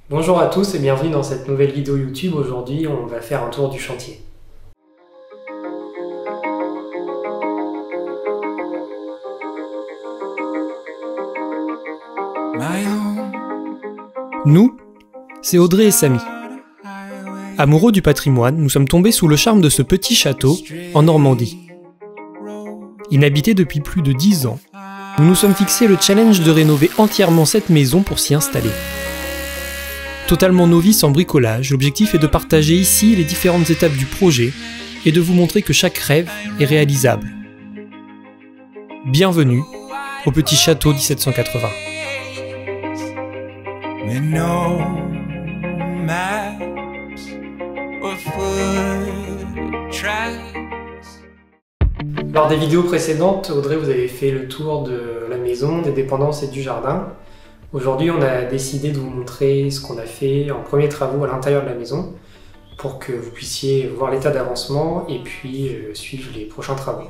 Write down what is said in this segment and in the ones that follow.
Bonjour à tous et bienvenue dans cette nouvelle vidéo YouTube. Aujourd'hui, on va faire un tour du chantier. Nous, c'est Audrey et Samy. Amoureux du patrimoine, nous sommes tombés sous le charme de ce petit château en Normandie. Inhabité depuis plus de 10 ans, nous nous sommes fixés le challenge de rénover entièrement cette maison pour s'y installer. Totalement novice en bricolage, l'objectif est de partager ici les différentes étapes du projet et de vous montrer que chaque rêve est réalisable. Bienvenue au petit château 1780. Lors des vidéos précédentes, Audrey, vous avez fait le tour de la maison, des dépendances et du jardin. Aujourd'hui, on a décidé de vous montrer ce qu'on a fait en premiers travaux à l'intérieur de la maison pour que vous puissiez voir l'état d'avancement et puis suivre les prochains travaux.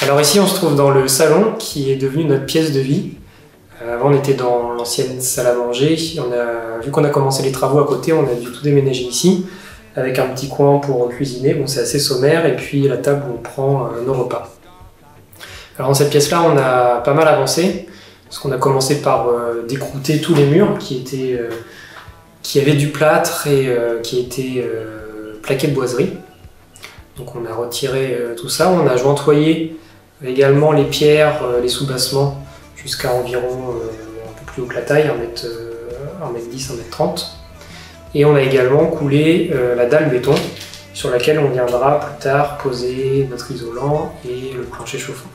Alors ici, on se trouve dans le salon qui est devenu notre pièce de vie. Avant, on était dans l'ancienne salle à manger. Vu qu'on a commencé les travaux à côté, on a dû tout déménager ici avec un petit coin pour cuisiner. Bon, c'est assez sommaire et puis la table où on prend nos repas. Alors dans cette pièce-là, on a pas mal avancé. Parce qu'on a commencé par décrouter tous les murs qui avaient du plâtre et qui étaient plaqués de boiserie. Donc on a retiré tout ça, on a jointoyé également les pierres, les soubassements jusqu'à environ un peu plus haut que la taille, 1m10, 1m30. Et on a également coulé la dalle béton sur laquelle on viendra plus tard poser notre isolant et le plancher chauffant.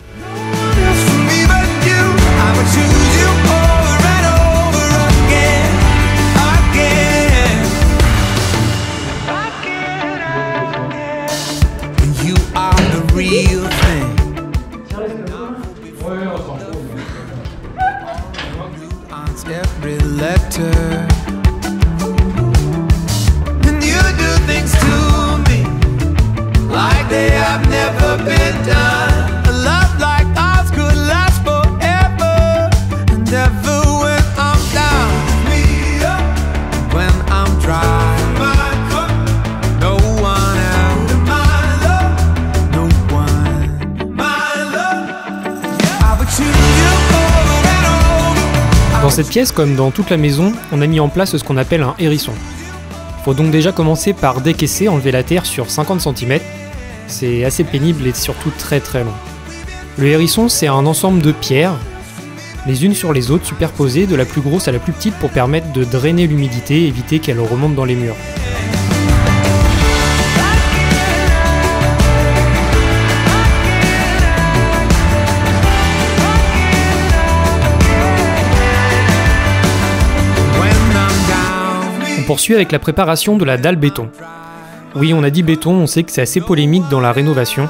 Dans cette pièce, comme dans toute la maison, on a mis en place ce qu'on appelle un hérisson. Il faut donc déjà commencer par décaisser, enlever la terre sur 50 cm. C'est assez pénible et surtout très long. Le hérisson, c'est un ensemble de pierres, les unes sur les autres, superposées de la plus grosse à la plus petite pour permettre de drainer l'humidité et éviter qu'elle remonte dans les murs. On poursuit avec la préparation de la dalle béton. Oui, on a dit béton, on sait que c'est assez polémique dans la rénovation.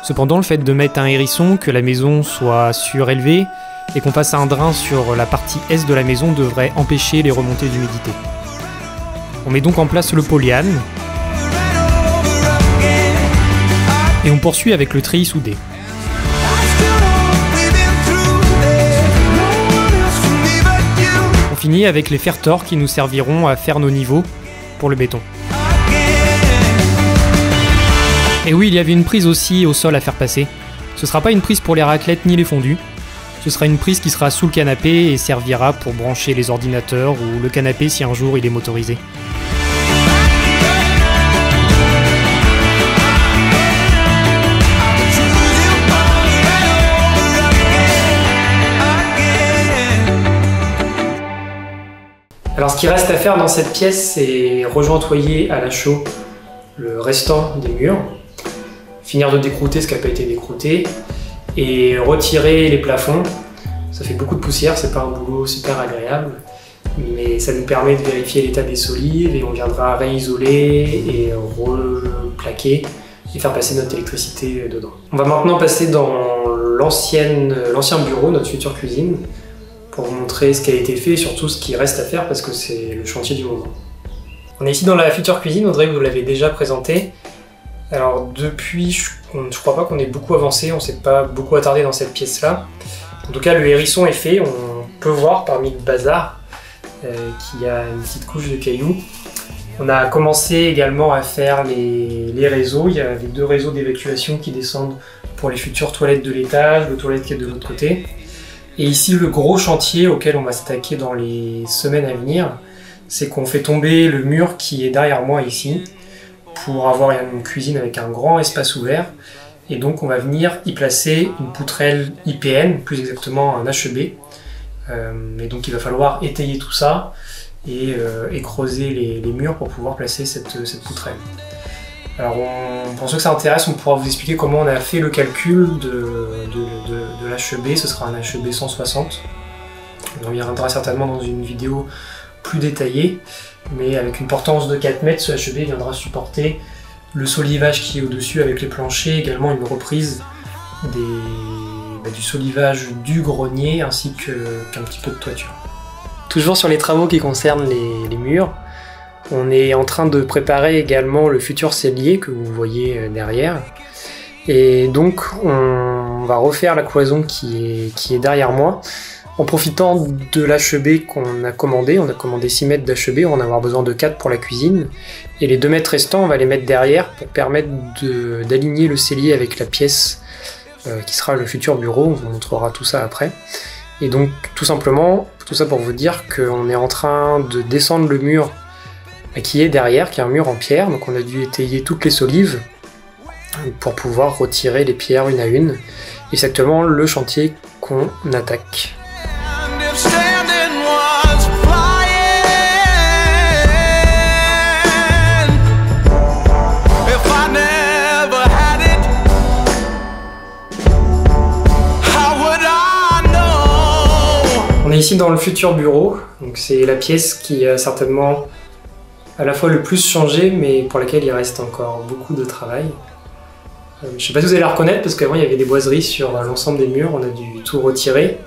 Cependant, le fait de mettre un hérisson, que la maison soit surélevée et qu'on fasse un drain sur la partie est de la maison devrait empêcher les remontées d'humidité. On met donc en place le polyane et on poursuit avec le treillis soudé. On finit avec les fer-tors qui nous serviront à faire nos niveaux pour le béton. Et oui, il y avait une prise aussi au sol à faire passer. Ce sera pas une prise pour les raclettes ni les fondus. Ce sera une prise qui sera sous le canapé et servira pour brancher les ordinateurs ou le canapé si un jour il est motorisé. Alors ce qui reste à faire dans cette pièce, c'est rejointoyer à la chaux le restant des murs, finir de décrouter ce qui n'a pas été décrouté et retirer les plafonds. Ça fait beaucoup de poussière, c'est pas un boulot super agréable, mais ça nous permet de vérifier l'état des solives et on viendra réisoler et replaquer et faire passer notre électricité dedans. On va maintenant passer dans l'ancien bureau, notre future cuisine, pour vous montrer ce qui a été fait et surtout ce qui reste à faire parce que c'est le chantier du moment. On est ici dans la future cuisine, Audrey vous l'avez déjà présenté. Alors depuis, je crois pas qu'on ait beaucoup avancé, on s'est pas beaucoup attardé dans cette pièce-là. En tout cas, le hérisson est fait, on peut voir parmi le bazar qui a une petite couche de cailloux. On a commencé également à faire les réseaux. Il y avait 2 réseaux d'évacuation qui descendent pour les futures toilettes de l'étage, le toilette qui est de l'autre côté. Et ici, le gros chantier auquel on va s'attaquer dans les semaines à venir, c'est qu'on fait tomber le mur qui est derrière moi ici, pour avoir une cuisine avec un grand espace ouvert. Et donc on va venir y placer une poutrelle IPN, plus exactement un HEB. Et donc il va falloir étayer tout ça et creuser les murs pour pouvoir placer cette poutrelle. Alors pour ceux que ça intéresse, on pourra vous expliquer comment on a fait le calcul de l'HEB. Ce sera un HEB 160. On y reviendra certainement dans une vidéo plus détaillée, mais avec une portance de 4 mètres, ce HEB viendra supporter le solivage qui est au-dessus avec les planchers, également une reprise du solivage du grenier ainsi qu'un petit peu de toiture. Toujours sur les travaux qui concernent les murs, on est en train de préparer également le futur cellier que vous voyez derrière. Et donc on va refaire la cloison qui est derrière moi en profitant de l'HEB qu'on a commandé. On a commandé 6 mètres d'HEB, on va en avoir besoin de 4 pour la cuisine. Et les 2 mètres restants, on va les mettre derrière pour permettre d'aligner le cellier avec la pièce qui sera le futur bureau. On vous montrera tout ça après. Et donc tout simplement, tout ça pour vous dire qu'on est en train de descendre le mur qui est derrière, qui est un mur en pierre. Donc on a dû étayer toutes les solives pour pouvoir retirer les pierres une à une. Et c'est actuellement le chantier qu'on attaque. On est ici dans le futur bureau, donc c'est la pièce qui a certainement à la fois le plus changé, mais pour laquelle il reste encore beaucoup de travail. Je ne sais pas si vous allez la reconnaître, parce qu'avant il y avait des boiseries sur l'ensemble des murs, on a dû tout retirer.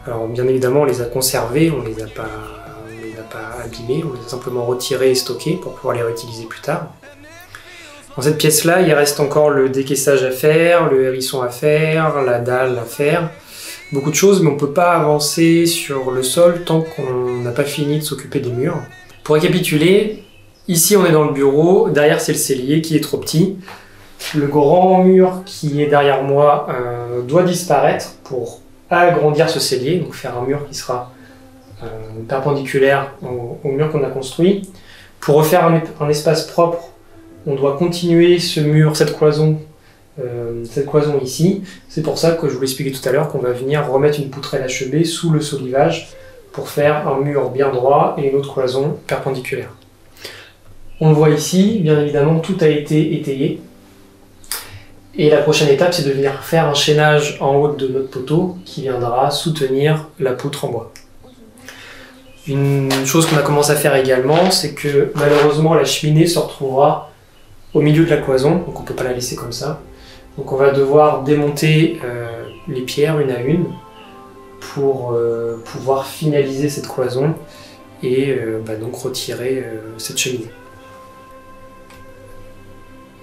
Alors bien évidemment on les a conservés, on les a pas abîmés, on les a simplement retirés et stockés pour pouvoir les réutiliser plus tard. Dans cette pièce-là, il reste encore le décaissage à faire, le hérisson à faire, la dalle à faire. Beaucoup de choses, mais on ne peut pas avancer sur le sol tant qu'on n'a pas fini de s'occuper des murs. Pour récapituler, ici on est dans le bureau, derrière c'est le cellier qui est trop petit. Le grand mur qui est derrière moi doit disparaître pour agrandir ce cellier, donc faire un mur qui sera perpendiculaire au mur qu'on a construit. Pour refaire un espace propre, on doit continuer ce mur, cette cloison ici. C'est pour ça que je vous l'expliquais tout à l'heure qu'on va venir remettre une poutrelle HEB sous le solivage pour faire un mur bien droit et une autre cloison perpendiculaire. On le voit ici, bien évidemment tout a été étayé. Et la prochaine étape, c'est de venir faire un chaînage en haut de notre poteau qui viendra soutenir la poutre en bois. Une chose qu'on a commencé à faire également, c'est que malheureusement la cheminée se retrouvera au milieu de la cloison, donc on ne peut pas la laisser comme ça. Donc on va devoir démonter les pierres une à une pour pouvoir finaliser cette cloison et donc retirer cette cheminée.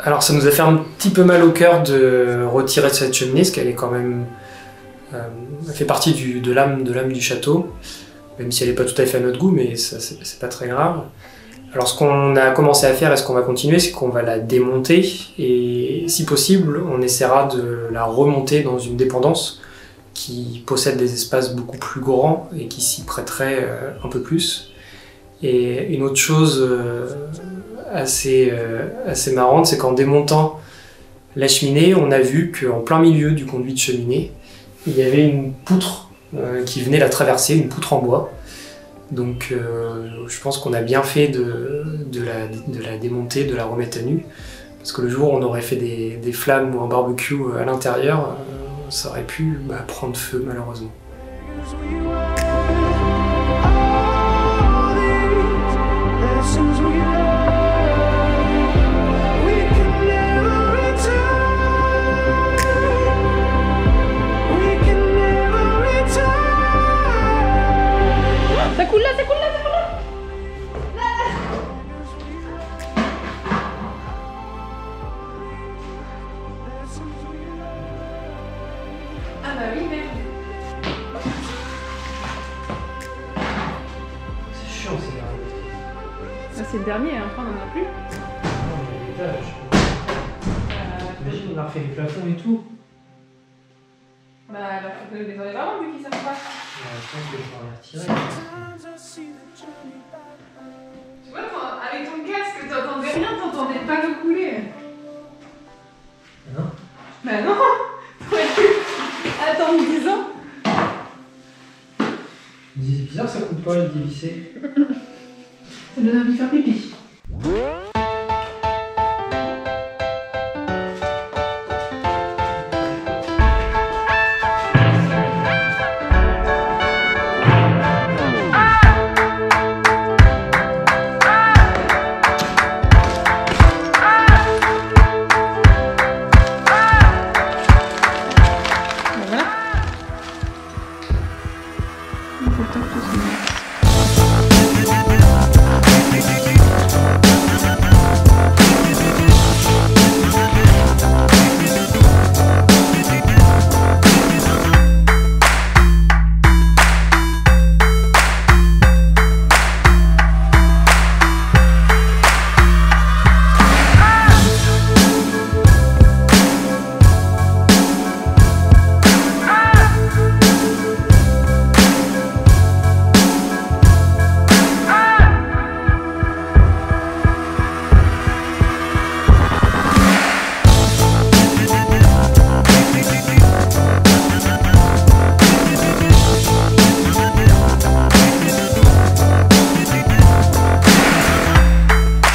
Alors ça nous a fait un petit peu mal au cœur de retirer cette cheminée, parce qu'elle est quand même elle fait partie de l'âme du château, même si elle n'est pas tout à fait à notre goût, mais c'est pas très grave. Alors ce qu'on a commencé à faire et ce qu'on va continuer, c'est qu'on va la démonter et si possible, on essaiera de la remonter dans une dépendance qui possède des espaces beaucoup plus grands et qui s'y prêterait un peu plus. Et une autre chose assez marrante, c'est qu'en démontant la cheminée, on a vu qu'en plein milieu du conduit de cheminée, il y avait une poutre qui venait la traverser, une poutre en bois. Donc je pense qu'on a bien fait de la démonter, de la remettre à nu, parce que le jour où on aurait fait des flammes ou un barbecue à l'intérieur, ça aurait pu prendre feu malheureusement. C'est le dernier, hein, après on en a plus. Non, mais l'étage. Imagine, on a refait les plafonds et tout. Bah alors, faut les enlever avant vu qu'ils savent pas. Je pense qu'il faut les retirer. Tu vois, avec ton casque, t'entendais rien, t'entendais pas l'eau couler. Non. Bah non. T'aurais pu attendre 10 ans. C'est bizarre, ça coupe pas les dévissés. Ça donne envie de faire pipi.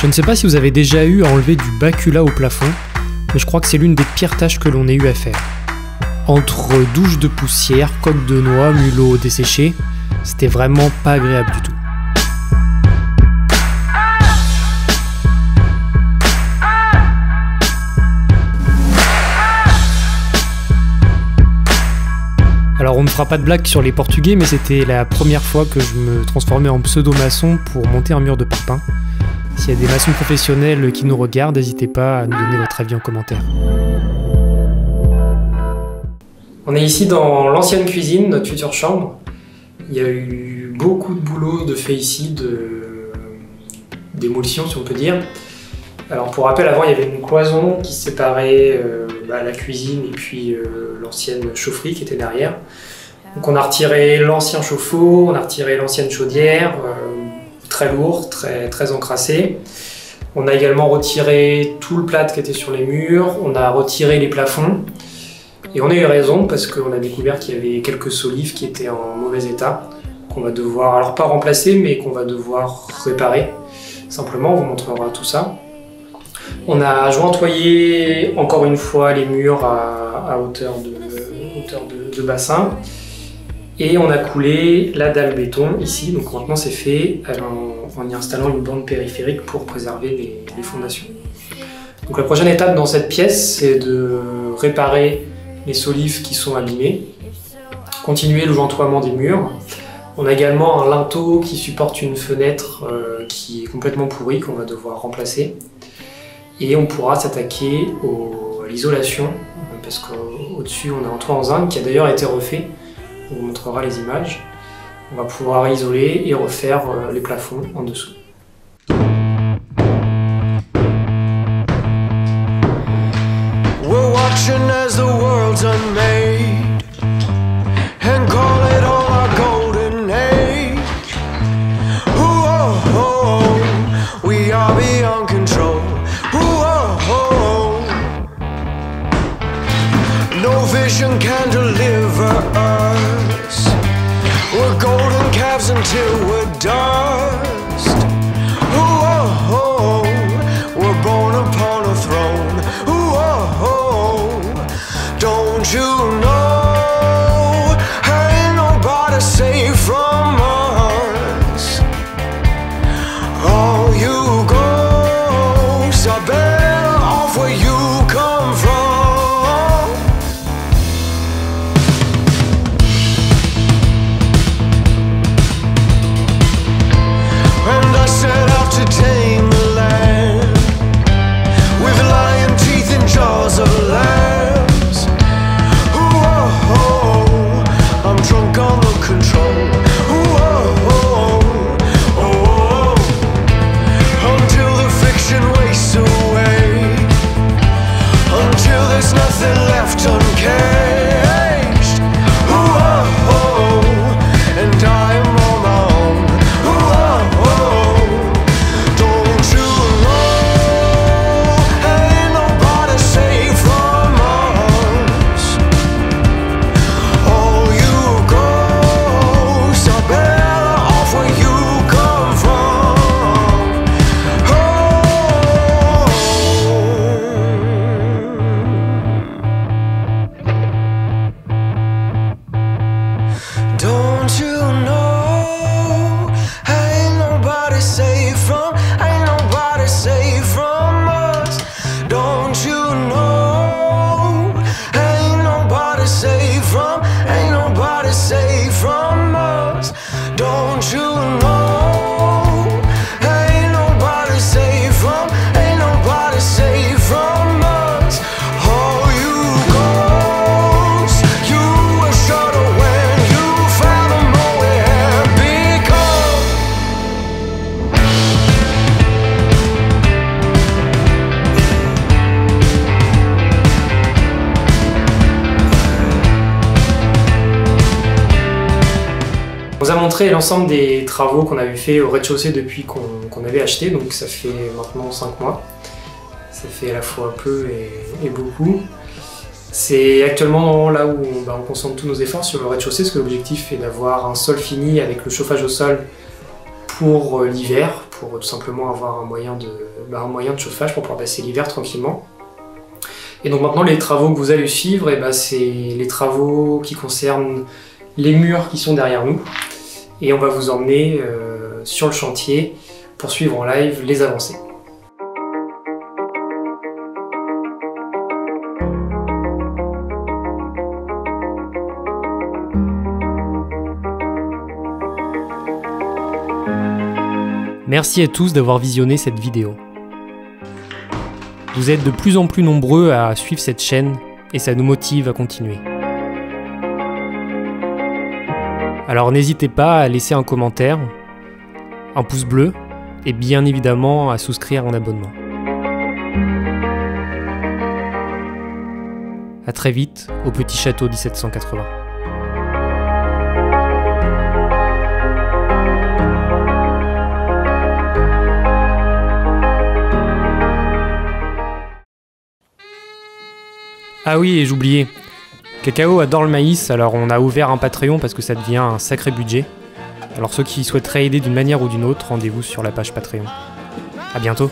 Je ne sais pas si vous avez déjà eu à enlever du bacula au plafond, mais je crois que c'est l'une des pires tâches que l'on ait eu à faire. Entre douches de poussière, coques de noix, mulots desséchés, c'était vraiment pas agréable du tout. Alors on ne fera pas de blague sur les Portugais, mais c'était la première fois que je me transformais en pseudo-maçon pour monter un mur de parpaing. S'il y a des maçons professionnels qui nous regardent, n'hésitez pas à nous donner votre avis en commentaire. On est ici dans l'ancienne cuisine, notre future chambre. Il y a eu beaucoup de boulot de fait ici, de démolition si on peut dire. Alors pour rappel, avant il y avait une cloison qui séparait la cuisine et puis l'ancienne chaufferie qui était derrière. Donc on a retiré l'ancien chauffe-eau, on a retiré l'ancienne chaudière, très lourd, très encrassé. On a également retiré tout le plâtre qui était sur les murs, on a retiré les plafonds. Et on a eu raison parce qu'on a découvert qu'il y avait quelques solives qui étaient en mauvais état, qu'on va devoir, alors pas remplacer, mais qu'on va devoir réparer. Simplement, on vous montrera tout ça. On a jointoyé encore une fois les murs à hauteur de bassin. Et on a coulé la dalle béton ici, donc maintenant c'est fait en y installant une bande périphérique pour préserver les fondations. Donc la prochaine étape dans cette pièce, c'est de réparer les solives qui sont abîmées, continuer le jointoiement des murs. On a également un linteau qui supporte une fenêtre qui est complètement pourrie, qu'on va devoir remplacer. Et on pourra s'attaquer à l'isolation, parce qu'au-dessus on a un toit en zinc qui a d'ailleurs été refait. On vous montrera les images. On va pouvoir isoler et refaire les plafonds en dessous. We're watching as the world's unmade and call it all our golden age. Ooh, we are beyond control. Ooh, no vision can deliver us. We're golden calves until we're dust. Ooh, we're born upon a throne. Ooh, don't you know? from, ain't nobody safe from us. Don't you know? Ain't nobody safe from, ain't nobody safe from us. Don't you know? Ain't nobody safe from, ain't nobody safe from us. Oh, you ghosts, you were shudder when you fathom all we have become. On vous a montré l'ensemble des travaux qu'on avait fait au rez-de-chaussée depuis qu'on avait acheté, donc ça fait maintenant 5 mois. Ça fait à la fois peu et beaucoup. C'est actuellement là où on concentre tous nos efforts sur le rez-de-chaussée, parce que l'objectif est d'avoir un sol fini avec le chauffage au sol pour l'hiver, pour tout simplement avoir un moyen de chauffage pour pouvoir passer l'hiver tranquillement. Et donc maintenant les travaux que vous allez suivre, c'est les travaux qui concernent les murs qui sont derrière nous. Et on va vous emmener sur le chantier pour suivre en live les avancées. Merci à tous d'avoir visionné cette vidéo. Vous êtes de plus en plus nombreux à suivre cette chaîne et ça nous motive à continuer. Alors n'hésitez pas à laisser un commentaire, un pouce bleu et bien évidemment à souscrire un abonnement. A très vite au Petit Château 1780. Ah oui, et j'oubliais, Cacao adore le maïs, alors on a ouvert un Patreon parce que ça devient un sacré budget. Alors ceux qui souhaiteraient aider d'une manière ou d'une autre, rendez-vous sur la page Patreon. À bientôt.